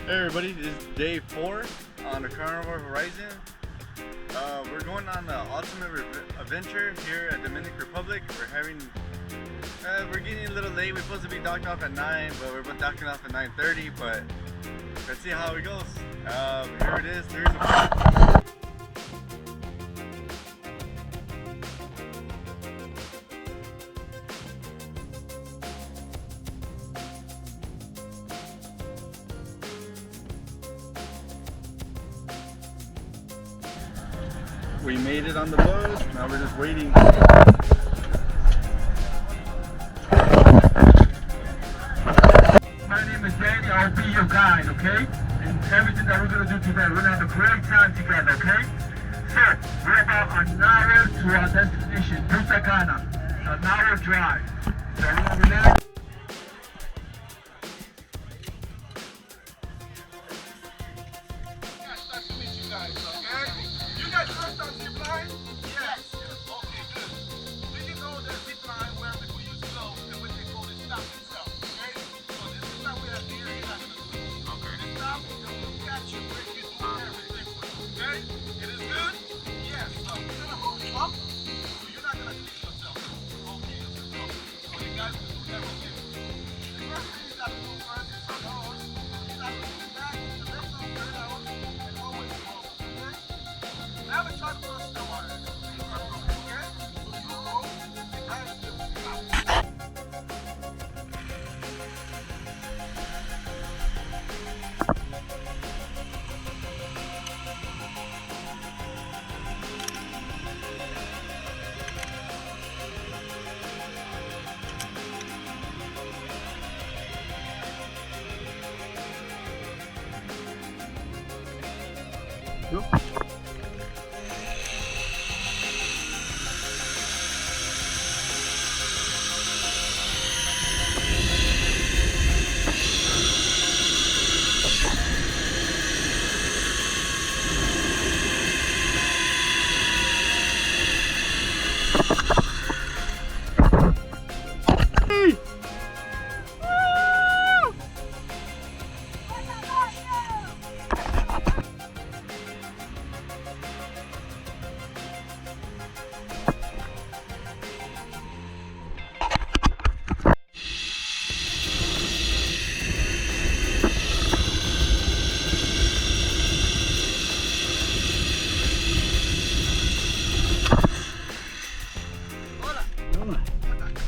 Hey everybody, this is day 4 on the Carnival Horizon. We're going on the ultimate adventure here at Dominican Republic. We're getting a little late. We're supposed to be docked off at 9, but we're docking off at 9:30. But let's see how it goes. Here it is. Here's the We made it on the boat. Now we're just waiting. My name is Danny. I'll be your guide, okay? And everything that we're gonna do today, we're gonna have a great time together, okay? So we're about an hour to our destination, Punta Cana. An hour drive. So we're gonna relax. Nice to meet you guys, okay? You guys first time zip line? Yes. Okay, good. Do you know that zip line where people used to go and what they call it stop itself? Okay? So this is not we have here, you're not gonna do. Okay. This stop is gonna look at you, break you do everything for you. Okay? It is good? Yes. So we're gonna hold you up. So you're not gonna clean yourself. Okay, so you guys can do everything. The first thing you gotta do first is your nose. You gotta move back, the left nose, turn out, and always forward. Okay? Now the truck goes to water. Okay? So you go, the guys just stop.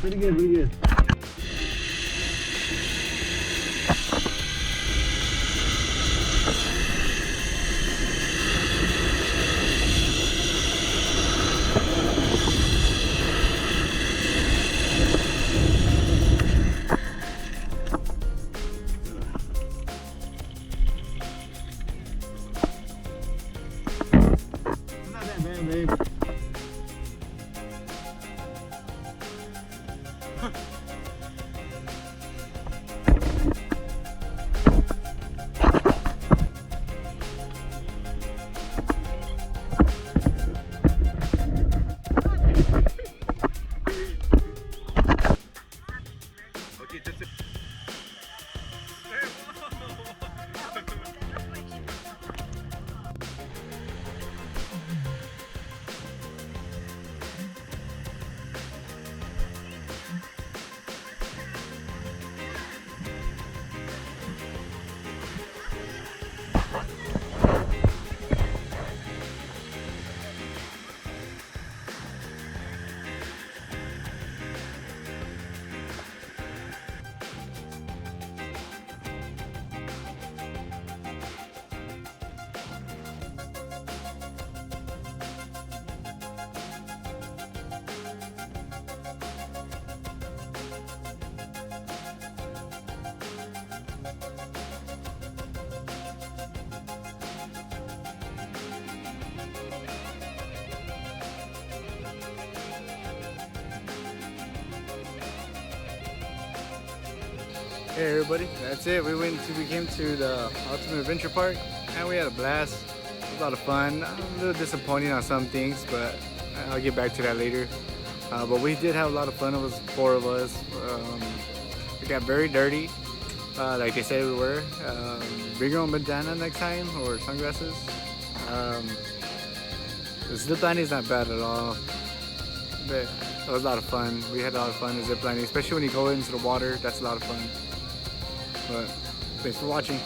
Pretty good, pretty good. It's not that bad, babe. Okay, that's it. Hey everybody, that's it. We came to the Ultimate Adventure Park and we had a blast. It was a lot of fun. A little disappointing on some things, but I'll get back to that later. But we did have a lot of fun. It was 4 of us. It got very dirty. like they said we were. Bring your own bandana next time or sunglasses. The zip lining is not bad at all. But it was a lot of fun. We had a lot of fun with zip lining, especially when you go into the water. That's a lot of fun. But thanks for watching.